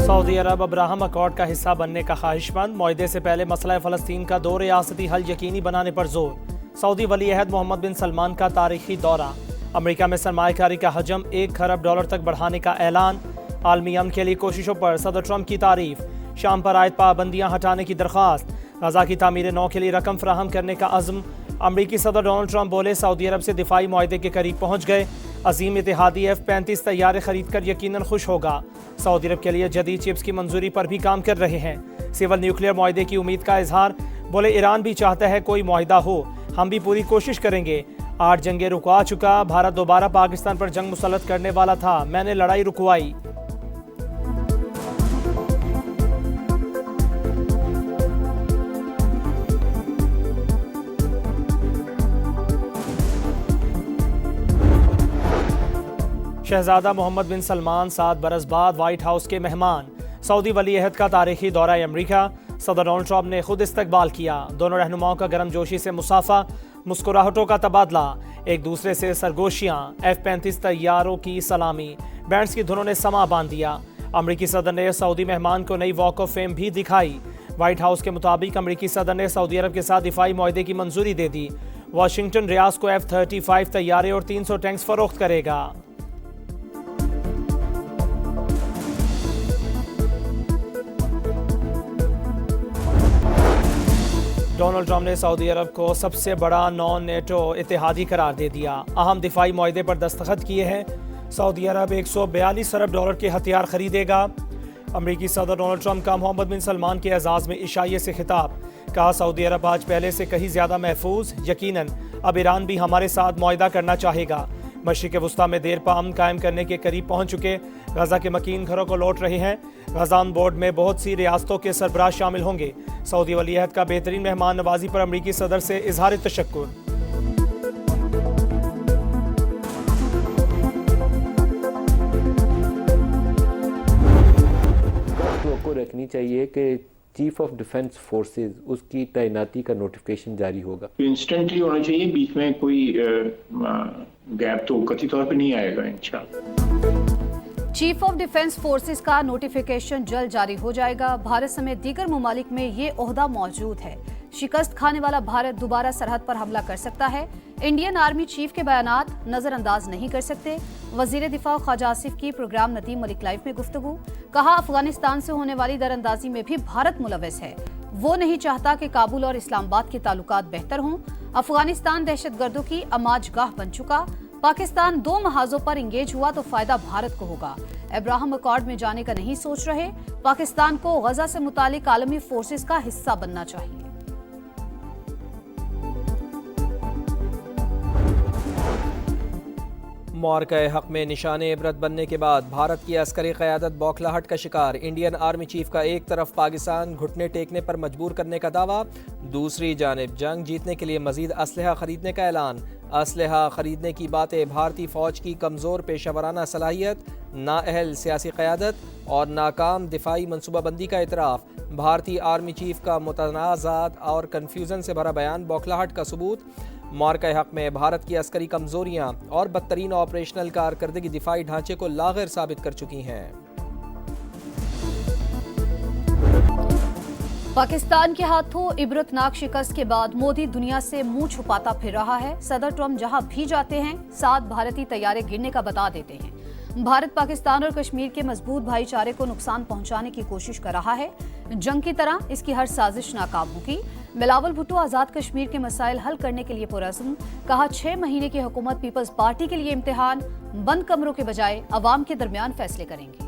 Saudi अरब Abraham accord का हिस्सा बनने का ख्वाहिशमंद, मुआहदे से पहले मसला फ़लस्तीन का 2 रियासती हल यकीनी बनाने पर जोर। सऊदी वली अहद मोहम्मद बिन सलमान का तारीखी दौरा। अमेरिका में सरमायाकारी का हजम $1 खरब तक बढ़ाने का ऐलान। आलमी अमन के लिए कोशिशों पर सदर ट्रंप की तारीफ। शाम पर आयद पाबंदियाँ हटाने की दरख्वास्त। गजा की तामीर नौ के लिए रकम फराहम करने का अज़्म। अमरीकी सदर डोनाल्ड ट्रंप बोले, सऊदी अरब से दिफाई मुआहदे के करीब पहुँच गए। अजीम इत्तेहादी F-35 तैयारे खरीद कर यकीनन खुश होगा। सऊदी अरब के लिए जदीद चिप्स की मंजूरी पर भी काम कर रहे हैं। सिविल न्यूक्लियर मुआहदे की उम्मीद का इजहार। बोले, ईरान भी चाहता है कोई मुआहदा हो, हम भी पूरी कोशिश करेंगे। 8 जंगें रुकवा चुका, भारत दोबारा पाकिस्तान पर जंग मुसल्लत करने वाला था, मैंने लड़ाई रुकवाई। शहजादा मोहम्मद बिन सलमान 7 बरस बाद व्हाइट हाउस के मेहमान। सऊदी वली अहद का तारीखी दौरा अमरीका। सदर डोनाल्ड ट्रंप ने खुद इस्तकबाल किया। दोनों रहनुमाओं का गर्मजोशी से मुसाफा, मुस्कुराहटों का तबादला, एक दूसरे से सरगोशियाँ। F-35 तैयारों की सलामी, बैंड्स की धुनों ने समा बांध दिया। अमरीकी सदर ने सऊदी मेहमान को नई वॉक ऑफ फेम भी दिखाई। व्हाइट हाउस के मुताबिक अमरीकी सदर ने सऊदी अरब के साथ दिफाई मुआहदे की मंजूरी दे दी। वाशिंगटन रियाज को F-35 तैयारे और 300 टैंक्स फरोख्त करेगा। डोनाल्ड ट्रंप ने सऊदी अरब को सबसे बड़ा नॉन नेटो इत्तेहादी करार दे दिया। अहम दिफाई मुआहदे पर दस्तखत किए हैं। सऊदी अरब $142 अरब के हथियार खरीदेगा। अमरीकी सदर डोनाल्ड ट्रंप का मोहम्मद बिन सलमान के एजाज़ में इशाइये से खिताब। कहा, सऊदी अरब आज पहले से कहीं ज़्यादा महफूज, यकीनन अब ईरान भी हमारे साथ मुआहदा करना चाहेगा। मशरिक़ वस्ता में देर पा अमन कायम करने के करीब पहुँच चुके। गजा के मकीन घरों को लौट रहे हैं। गजा बोर्ड में बहुत सी रियासतों के सरबराह शामिल होंगे। सऊदी वली अहद का बेहतरीन मेहमान नवाजी पर अमरीकी सदर से इजहार तशक्कुर। को रखनी चाहिए कि चीफ ऑफ डिफेंस फोर्सेस उसकी तैनाती का नोटिफिकेशन जारी होगा। इंस्टेंटली होना चाहिए, बीच में कोई गैप तो कथित तौर पे नहीं आएगा इंशाल्लाह। चीफ ऑफ डिफेंस फोर्सेस का नोटिफिकेशन जल्द जारी हो जाएगा। भारत समेत दीगर ममालिक में ये ओहदा मौजूद है। शिकस्त खाने वाला भारत दोबारा सरहद पर हमला कर सकता है। इंडियन आर्मी चीफ के बयानात नजरअंदाज नहीं कर सकते। वजीर दिफा ख्वाजा आसिफ की प्रोग्राम नदीम मलिक लाइव में गुफ्तगू। कहा, अफगानिस्तान से होने वाली दरअंदाजी में भी भारत मुलव्वस है। वो नहीं चाहता कि काबुल और इस्लामाबाद के ताल्लुकात बेहतर हों। अफगानिस्तान दहशतगर्दों की अमाजगाह बन चुका। पाकिस्तान 2 महाजों पर इंगेज हुआ तो फायदा भारत को होगा। अब्राहम अकॉर्ड में जाने का नहीं सोच रहे। पाकिस्तान को गजा से मुतालिक आलमी फोर्सेस का हिस्सा बनना चाहिए। मुआरका हक में निशाने इबरत बनने के बाद भारत की अस्करी क़यादत बौखलाहट का शिकार। इंडियन आर्मी चीफ का एक तरफ पाकिस्तान घुटने टेकने पर मजबूर करने का दावा, दूसरी जानिब जंग जीतने के लिए मजीद असलहा खरीदने का ऐलान। असलहा खरीदने की बातें भारतीय फौज की कमज़ोर पेशावराना सलाहियत, नाअहल सियासी क़यादत और नाकाम दिफाई मनसूबाबंदी का इतराफ़। भारतीय आर्मी चीफ का मुतनाज़ात और कन्फ्यूज़न से भरा बयान बौखलाहट का सबूत। मुआरका हक में भारत की अस्करी कमजोरियां और बदतरीन ऑपरेशनल कारकर्दगी दिफाई ढांचे को लागैर साबित कर चुकी हैं। पाकिस्तान के हाथों इबरतनाक शिकस्त के बाद मोदी दुनिया से मुंह छुपाता फिर रहा है। सदर ट्रंप जहां भी जाते हैं 7 भारतीय तैयारे गिरने का बता देते हैं। भारत पाकिस्तान और कश्मीर के मजबूत भाईचारे को नुकसान पहुंचाने की कोशिश कर रहा है। जंग की तरह इसकी हर साजिश नाकाम होगी। बिलावल भुट्टो आजाद कश्मीर के मसाइल हल करने के लिए पुरअज़्म। कहा, 6 महीने की हुकूमत पीपल्स पार्टी के लिए इम्तिहान, बंद कमरों के बजाय अवाम के दरमियान फैसले करेंगे।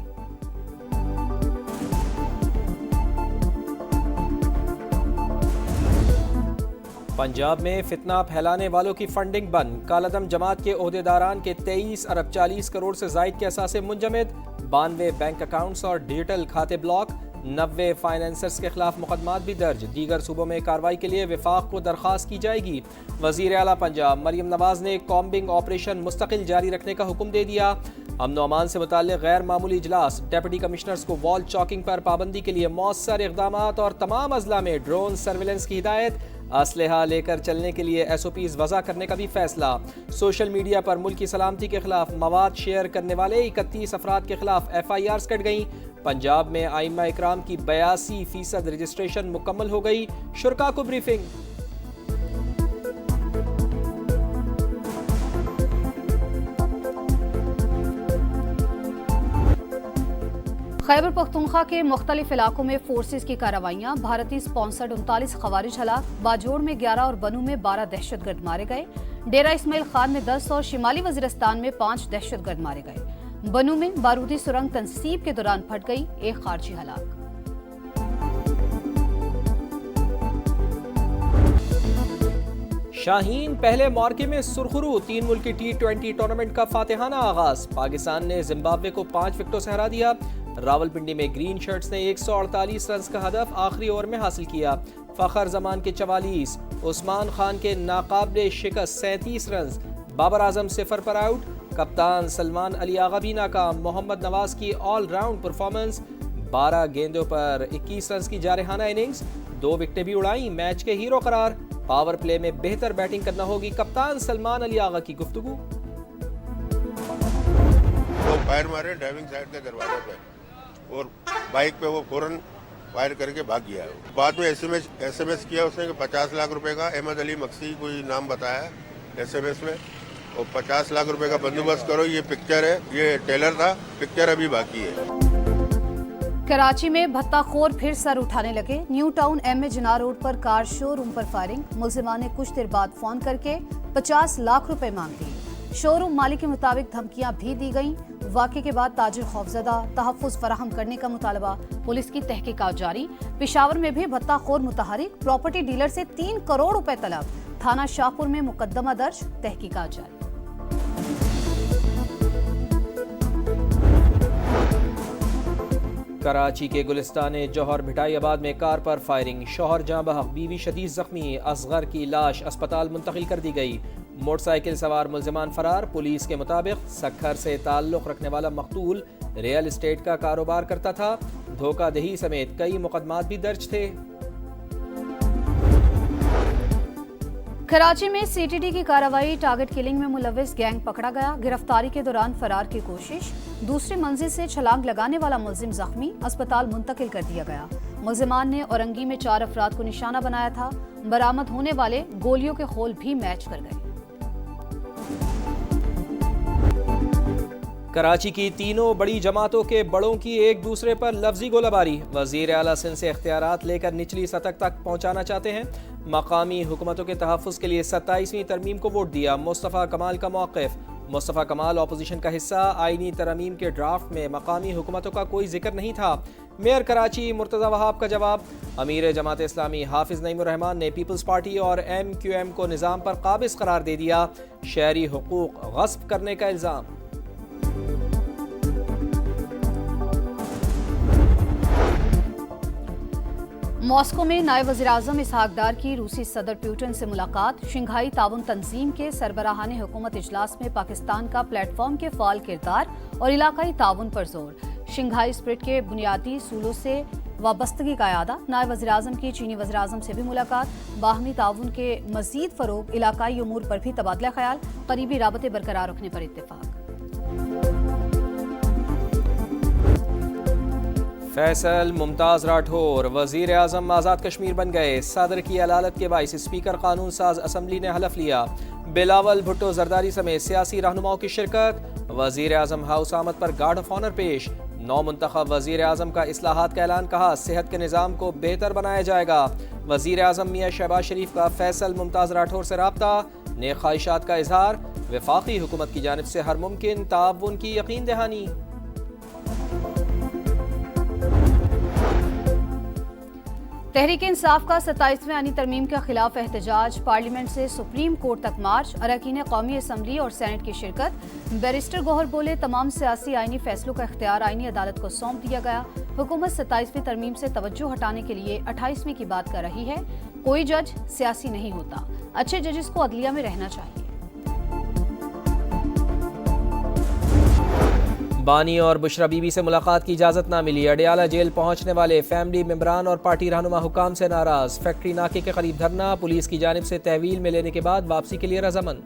पंजाब में फितना फैलाने वालों की फंडिंग बंद। कालादम जमात के ओहदेदारान के 23 अरब 40 करोड़ से जायद के असासे मुंजमद। 92 बैंक अकाउंट्स और डिजिटल खाते ब्लॉक। 90 फाइनेंसर्स के खिलाफ मुकदमात भी दर्ज। दीगर सूबों में कार्रवाई के लिए विफाक को दरख्वास्त की जाएगी। वजीर आला पंजाब मरियम नवाज ने कॉम्बिंग ऑपरेशन मुस्तकिल जारी रखने का हुक्म दे दिया। अमन व अमान से मुताल्लिक़ गैर मामूली इजलास। डेप्यूटी कमिश्नर्स को वॉल चौकिंग पर पाबंदी के लिए मौसर इक़दामात और तमाम अजला में ड्रोन सर्विलेंस की हिदायत। असलहा लेकर चलने के लिए SOPs वज़ा करने का भी फैसला। सोशल मीडिया पर मुल्क की सलामती के खिलाफ मवाद शेयर करने वाले 31 अफराद के खिलाफ FIRs कट गईं। पंजाब में आइम्मा इकराम की 82% रजिस्ट्रेशन मुकम्मल हो गई, शुरका को ब्रीफिंग। खैबर पख्तूनख्वा के मुख्तलिफ इलाकों में फोर्सेज की कार्रवाइयां, भारतीय स्पॉन्सर्ड 39 खवारिज हलाक, बाजोड़ में 11 और बनू में 12 दहशतगर्द मारे गए, डेरा इस्माइल खान में 10 और शिमाली वजीरिस्तान में 5 दहशतगर्द मारे गए। बनू में बारूदी सुरंग तनसीब के दौरान फट गई, एक खारजी हलाक। शाहीन पहले मौके में सुरखरू, 3 मुल्की T20 टूर्नामेंट का फातिहाना आगाज, पाकिस्तान ने जिम्बाब्वे को 5 विकेटों से हरा दिया। रावलपिंडी में ग्रीन शर्ट्स ने 148 रन का हदफ आखिरी ओवर में हासिल किया। फखर जमान के 44, उस्मान खान के नाकाबिले शिकस्त 37 रन, बाबर आजम 0 पर आउट। कप्तान सलमान अली आगा भी नाकाम, मोहम्मद नवाज की ऑल राउंड परफॉर्मेंस, 12 गेंदों पर 21 रन की जारहाना इनिंग्स, 2 विकेटें भी उड़ाई, मैच के हीरो करार। पावर प्ले में बेहतर बैटिंग करना होगी, कप्तान सलमान अली आगा की गुफ्तगू। वो फायर मारे ड्राइविंग साइड के दरवाजे पे और बाइक पे वो फौरन फायर करके भाग गया। बाद में एसएमएस किया उसने कि 50 लाख रुपए का, अहमद अली मक्सी कोई नाम बताया एसएमएस में, और 50 लाख रुपए का बंदोबस्त करो, ये पिक्चर है, ये टेलर था, पिक्चर अभी बाकी है। कराची में भत्ताखोर फिर सर उठाने लगे, न्यू टाउन एमए जिना रोड पर कार शोरूम पर फायरिंग, मुलजिमान ने कुछ देर बाद फोन करके 50 लाख रुपए मांग दिए। शोरूम मालिक के मुताबिक धमकियां भी दी गईं। वाक़े के बाद ताजिर खौफजदा, तहफ़्फ़ुज़ फराहम करने का मुतालबा, पुलिस की तहकीकात जारी। पेशावर में भी भत्ताखोर मुतहरिक, प्रॉपर्टी डीलर से 3 करोड़ रुपए तलब, थाना शाहपुर में मुकदमा दर्ज, तहकीकात जारी। कराची के गुलिस्तान जौहर भिटाईबाद में कार पर फायरिंग, शौहर जाँ बहक, बीवी शदीद जख्मी, असगर की लाश अस्पताल मुंतकिल कर दी गई। मोटरसाइकिल सवार मुलजिमान फरार, पुलिस के मुताबिक सखर से ताल्लुक़ रखने वाला मकतूल रियल एस्टेट का कारोबार करता था। धोखाधड़ी समेत कई मुकदमात भी दर्ज थे। कराची में सीटीडी की कार्रवाई, टारगेट किलिंग में मुलविस गैंग पकड़ा गया, गिरफ्तारी के दौरान फरार की कोशिश, दूसरी मंजिल से छलांग लगाने वाला मुलजिम जख्मी, अस्पताल मुंतकिल कर दिया गया। मुलजिमान ने औरंगी में 4 अफराद को निशाना बनाया था, बरामद होने वाले गोलियों के खोल भी मैच कर गए। कराची की तीनों बड़ी जमातों के बड़ों की एक दूसरे पर लफ्जी गोलाबारी, वजीर आला सिंध से इख्तियारात लेकर निचली सतह तक पहुंचाना चाहते हैं। मकामी हुकूमतों के तहफ़्फ़ुज़ के लिए 27वीं तरमीम को वोट दिया, मुस्तफ़ा कमाल का मौक़िफ़। मुस्तफ़ा कमाल अपोजिशन का हिस्सा, आईनी तरमीम के ड्राफ्ट में मकामी हुकूमतों का कोई जिक्र नहीं था। मेयर कराची मुर्तज़ा वहाब का जवाब, अमीर जमात इस्लामी हाफिज़ नईमुर रहमान ने पीपल्स पार्टी और MQM को निज़ाम पर काबिज़ करार दे दिया, शहरी हुकूक गस्ब करने का इल्ज़ाम। मॉस्को में नायब वज़ीर-ए-आज़म इसहाक डार की रूसी सदर प्यूटिन से मुलाकात, शंघाई ताउन तंजीम के सरबराहान हुकूमत इजलास में पाकिस्तान का प्लेटफॉर्म के फ़ाल किरदार और इलाकाई ताउन पर जोर। शंघाई स्प्रिट के बुनियादी सूलों से वाबस्तगी का यादा, नायब वज़ीर-ए-आज़म की चीनी वज़ीर-ए-आज़म से भी मुलाकात, बाहमी ताउन के मज़ीद फ़रोग़, इलाकाई उमूर पर भी तबादला ख्याल, करीबी राबते बरकरार रखने पर इत्तेफ़ाक। फैसल मुमताज़ राठौर वज़ीर आज़म आज़ाद कश्मीर बन गए, सदर की अलालत के बाइस स्पीकर कानून साज असम्बली ने हलफ लिया। बिलावल भुट्टो जरदारी समेत सियासी रहनुमाओं की शिरकत, वज़ीर आज़म हाउस आमद पर गार्ड ऑफ ऑनर पेश। नौ मुंतखब वज़ीर आज़म का इस्लाहात का ऐलान, कहा सेहत के निज़ाम को बेहतर बनाया जाएगा। वज़ीर आज़म मियाँ शहबाज शरीफ का फैसल मुमताज़ राठौर से राब्ता, नेक ख्वाहिशात का इजहार, वफाकी हुकूमत की जानिब से हर मुमकिन ताउन की यकीन दहानी। तहरीक इंसाफ का 27वें आईनी तरमीम के खिलाफ एहतजाज, पार्लियामेंट से सुप्रीम कोर्ट तक मार्च, अरकान कौमी असम्बली और सेनेट की शिरकत। बैरिस्टर गौहर बोले, तमाम सियासी आईनी फैसलों का इख्तियार आईनी अदालत को सौंप दिया गया। हुकूमत 27वीं तरमीम से तवज्जो हटाने के लिए 28वीं की बात कर रही है। कोई जज सियासी नहीं होता, अच्छे जजेस को अदलिया में रहना चाहिए। बानी और बुशरा बीबी से मुलाकात की इजाज़त ना मिली, अडियाला जेल पहुंचने वाले फैमिली मेंबरान और पार्टी रहनुमा हुकाम से नाराज। फैक्ट्री नाके के करीब धरना, पुलिस की जानिब से तहवील में लेने के बाद वापसी के लिए रजामंद।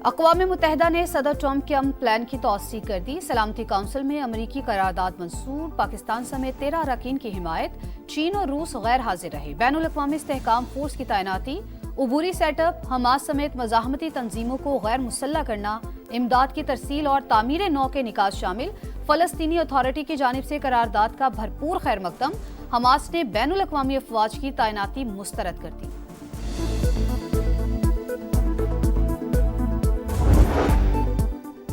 اقوام متحدہ نے صدر ٹرمپ کے امن پلان کی توثیق کر دی. سلامتی کونسل میں امریکی قرارداد منظور. پاکستان سمیت 13 اراکین کی حمایت. چین اور روس غیر حاضر رہے. بین الاقوامی استحکام فورس کی تعیناتی. عبوری سیٹ اپ. حماس سمیت مزاحمتی تنظیموں کو غیر مسلح کرنا. امداد کی ترسیل اور تعمیر نو کے نکات شامل. فلسطینی اتھارٹی کی جانب سے قرارداد کا بھرپور خیر مقدم. حماس نے بین الاقوامی افواج کی تعیناتی مسترد کر دی.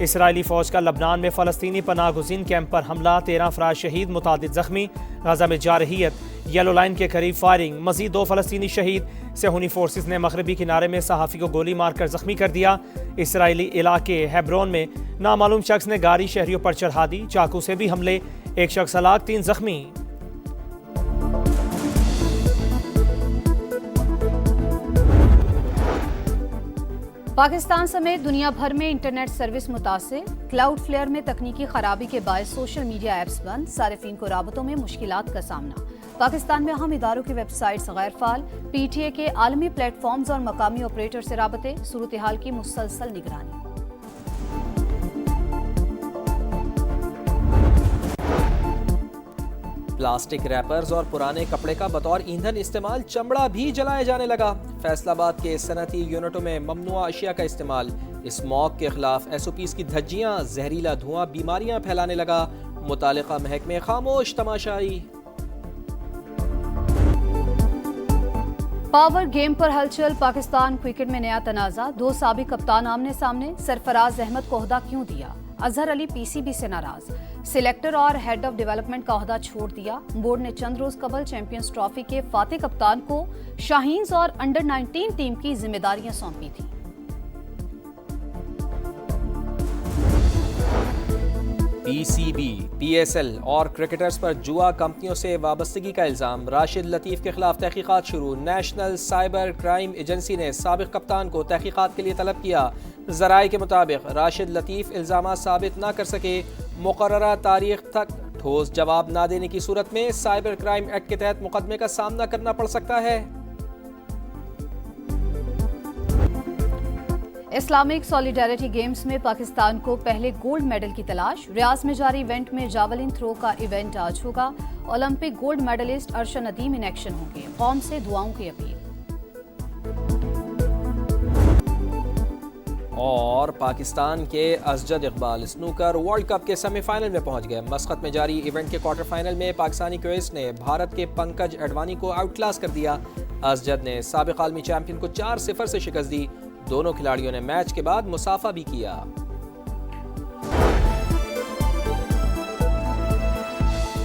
اسرائیلی فوج کا لبنان میں فلسطینی پناہ گزین کیمپ پر حملہ. 13 افراد شہید، متعدد زخمی. غزہ میں جارحیت. یلو لائن کے قریب فائرنگ. مزید 2 فلسطینی شہید. صہیونی فورسز نے مغربی کنارے میں صحافی کو گولی مار کر زخمی کر دیا. اسرائیلی علاقے ہیبرون میں نامعلوم شخص نے گاڑی شہریوں پر چڑھا دی. چاقو سے بھی حملے. 1 شخص ہلاک، 3 زخمی. پاکستان سمیت دنیا بھر میں انٹرنیٹ سروس متاثر. کلاؤڈ فلیئر میں تکنیکی خرابی کے باعث سوشل میڈیا ایپس بند. صارفین کو رابطوں میں مشکلات کا سامنا. پاکستان میں اہم اداروں کی ویب سائٹس غیر فعال. پی ٹی اے کے عالمی پلیٹ فارمز اور مقامی آپریٹر سے رابطے. صورتحال کی مسلسل نگرانی. پلاسٹک ریپرز اور پرانے کپڑے کا بطور ایندھن استعمال. چمڑا بھی جلائے جانے لگا. فیصل آباد کے صنعتی یونٹوں میں ممنوعہ اشیاء کا استعمال. اسموگ کے خلاف ایس او پیز کی دھجیاں. زہریلا دھواں بیماریاں پھیلانے لگا. متعلقہ محکمے خاموش تماشائی. پاور گیم پر ہلچل. پاکستان کرکٹ میں نیا تنازع. 2 سابق کپتان آمنے سامنے. سرفراز احمد کو عہدہ کیوں دیا؟ اظہر علی پی سی بی سے ناراض. سلیکٹر اور ہیڈ آف ڈیولپمنٹ کا عہدہ چھوڑ دیا. بورڈ نے چند روز قبل چیمپئنز ٹرافی کے فاتح کپتان کو شاہینز اور انڈر 19 ٹیم کی ذمہ داریاں سونپی تھیں. P C B, P S L اور کرکٹرز پر جوا کمپنیوں سے وابستگی کا الزام. راشد لطیف کے خلاف تحقیقات شروع. نیشنل سائبر کرائم ایجنسی نے سابق کپتان کو تحقیقات کے لیے طلب کیا. ذرائع کے مطابق راشد لطیف الزامات ثابت نہ کر سکے. مقررہ تاریخ تک ٹھوس جواب نہ دینے کی صورت میں سائبر کرائم ایکٹ کے تحت مقدمے کا سامنا کرنا پڑ سکتا ہے. اسلامک سالیڈیرٹی گیمز میں پاکستان کو پہلے گولڈ میڈل کی تلاش. ریاض میں جاری ایونٹ میں جاولن تھرو کا ایونٹ آج ہوگا. Olympic gold medallist Arshad Nadeem in action ہوں گے. قوم سے دعاؤں کی اپیل. اور پاکستان کے Asjad Iqbal snooker world cup کے سیمی فائنل میں پہنچ گئے. مسقط میں جاری ایونٹ کے کوارٹر فائنل میں پاکستانی کویس نے بھارت کے پنکج اڈوانی کو آؤٹ کلاس کر دیا. اسجد نے سابق عالمی چیمپئن کو 4-0 سے شکست دی. دونوں کھلاڑیوں نے میچ کے بعد مصافحہ بھی کیا.